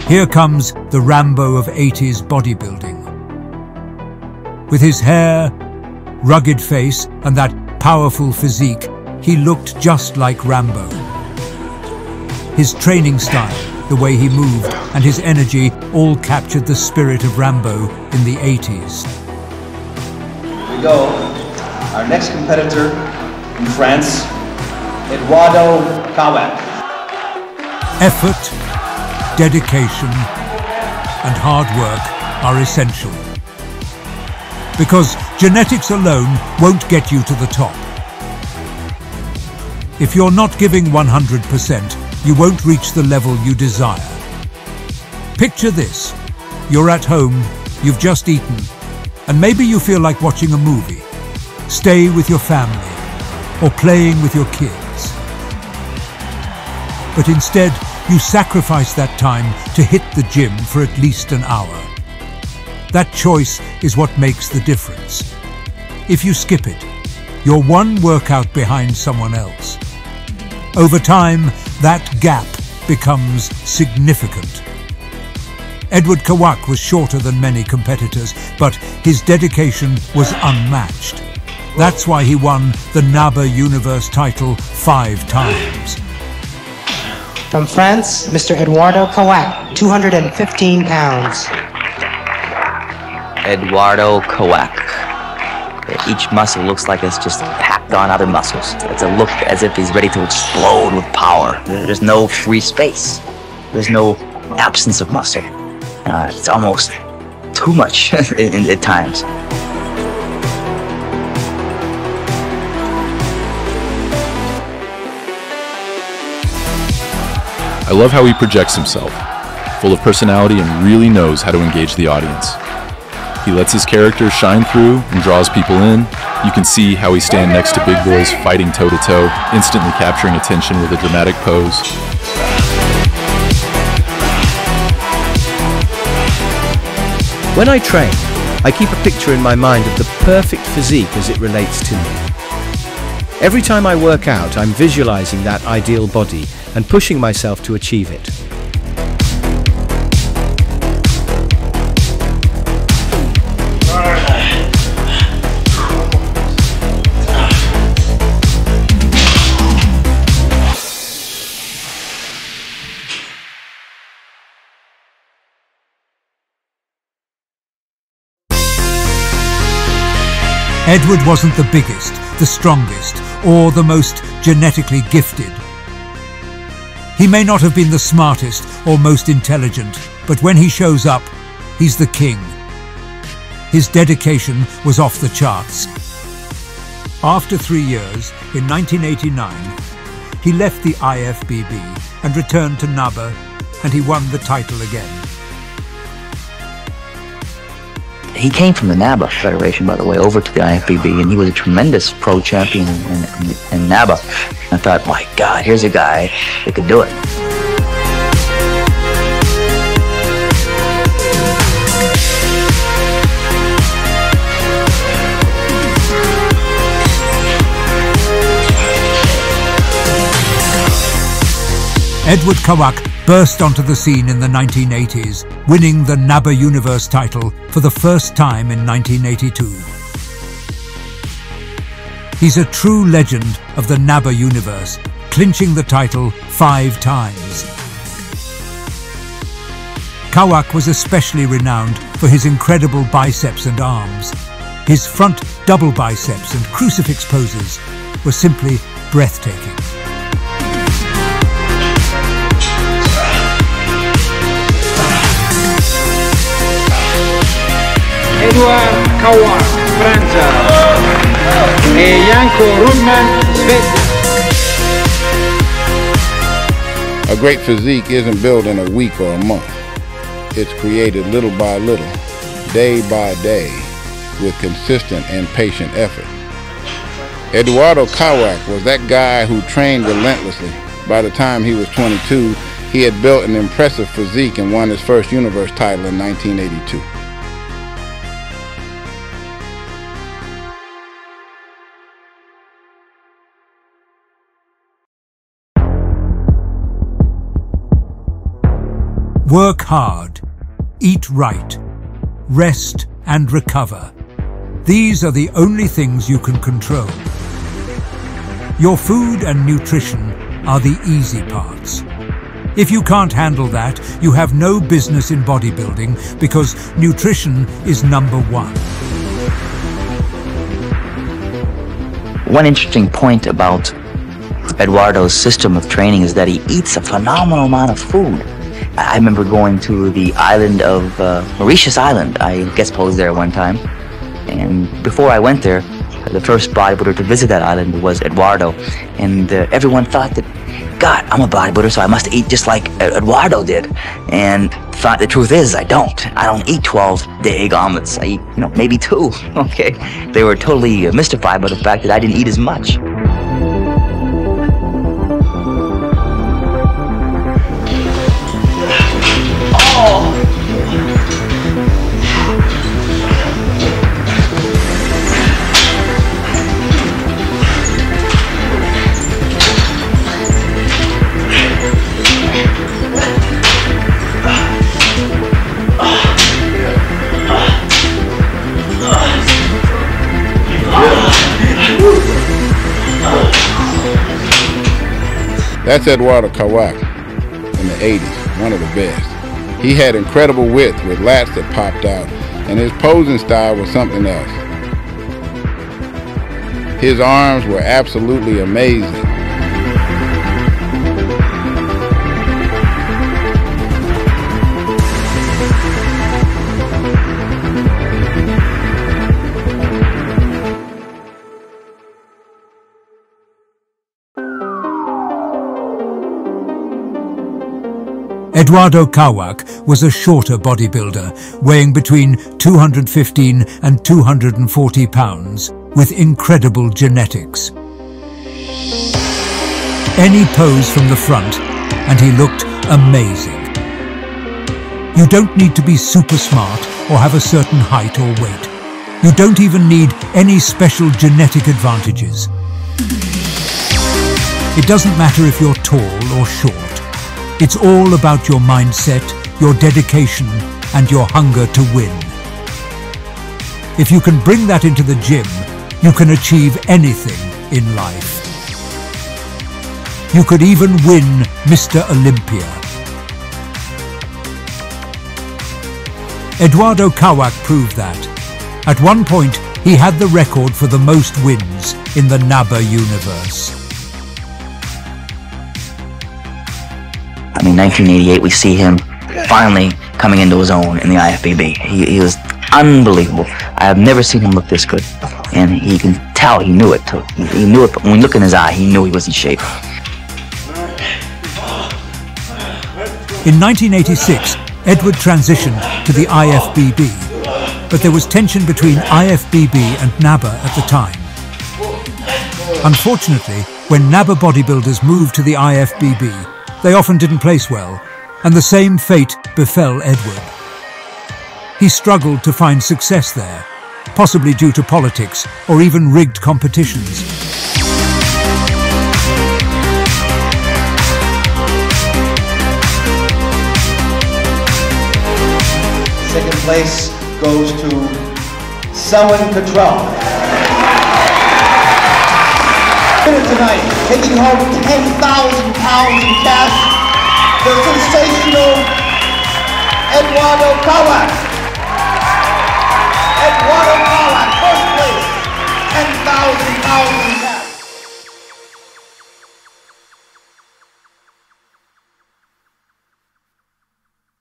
Here comes the Rambo of 80s bodybuilding. With his hair, rugged face, and that powerful physique, he looked just like Rambo. His training style, the way he moved, and his energy all captured the spirit of Rambo in the 80s. Here we go. Our next competitor in France, Eduardo Kawak. Effort, dedication, and hard work are essential. Because genetics alone won't get you to the top. If you're not giving 100%, you won't reach the level you desire. Picture this. You're at home, you've just eaten, and maybe you feel like watching a movie. Stay with your family, or playing with your kids. But instead, you sacrifice that time to hit the gym for at least an hour. That choice is what makes the difference. If you skip it, you're one workout behind someone else. Over time, that gap becomes significant. Edward Kawak was shorter than many competitors, but his dedication was unmatched. That's why he won the NABA Universe title 5 times. From France, Mr. Eduardo Kawak, 215 pounds. Eduardo Kawak. Each muscle looks like it's just packed on other muscles. It's a look as if he's ready to explode with power. There's no free space. There's no absence of muscle. It's almost too much at times. I love how he projects himself, full of personality and really knows how to engage the audience. He lets his character shine through and draws people in. You can see how he stands next to big boys fighting toe-to-toe, instantly capturing attention with a dramatic pose. When I train, I keep a picture in my mind of the perfect physique as it relates to me. Every time I work out, I'm visualizing that ideal body and pushing myself to achieve it. Edward wasn't the biggest, the strongest, or the most genetically gifted. He may not have been the smartest or most intelligent, but when he shows up, he's the king. His dedication was off the charts. After 3 years, in 1989, he left the IFBB and returned to NABA, and he won the title again. He came from the NABA Federation, by the way, over to the IFBB, and he was a tremendous pro champion in NABA. I thought, my God, here's a guy that could do it. Edward Kawak burst onto the scene in the 1980s, winning the NABA Universe title for the first time in 1982. He's a true legend of the NABA Universe, clinching the title 5 times. Kawak was especially renowned for his incredible biceps and arms. His front double biceps and crucifix poses were simply breathtaking. Eduardo Kawak, France, e Janko Rudman, Svezia. A great physique isn't built in a week or a month. It's created little by little, day by day, with consistent and patient effort. Eduardo Kawak was that guy who trained relentlessly. By the time he was 22, he had built an impressive physique and won his first Universe title in 1982. Work hard, eat right, rest and recover. These are the only things you can control. Your food and nutrition are the easy parts. If you can't handle that, you have no business in bodybuilding, because nutrition is number one. One interesting point about Eduardo's system of training is that he eats a phenomenal amount of food. I remember going to the island of Mauritius Island. I guest posed there one time. And before I went there, the first bodybuilder to visit that island was Eduardo. And everyone thought that, God, I'm a bodybuilder, so I must eat just like Eduardo did. And the truth is, I don't. I don't eat 12-day egg omelets. I eat, maybe 2, okay? They were totally mystified by the fact that I didn't eat as much. That's Eduardo Kawak in the 80s, one of the best. He had incredible width with lats that popped out, and his posing style was something else. His arms were absolutely amazing. Eduardo Kawak was a shorter bodybuilder, weighing between 215 and 240 pounds, with incredible genetics. Any pose from the front, and he looked amazing. You don't need to be super smart or have a certain height or weight. You don't even need any special genetic advantages. It doesn't matter if you're tall or short. It's all about your mindset, your dedication, and your hunger to win. If you can bring that into the gym, you can achieve anything in life. You could even win Mr. Olympia. Eduardo Kawak proved that. At one point, he had the record for the most wins in the NABA universe. I mean, 1988, we see him finally coming into his own in the IFBB. He was unbelievable. I have never seen him look this good. And he can tell he knew it. He knew it, but when we look in his eye, he knew he was in shape. In 1986, Edward transitioned to the IFBB, but there was tension between IFBB and NABA at the time. Unfortunately, when NABA bodybuilders moved to the IFBB, they often didn't place well, and the same fate befell Edward. He struggled to find success there, possibly due to politics or even rigged competitions. Second place goes to Selwyn Cottrell. Tonight, taking home 10,000 pounds in cash, the sensational Eduardo Kawak.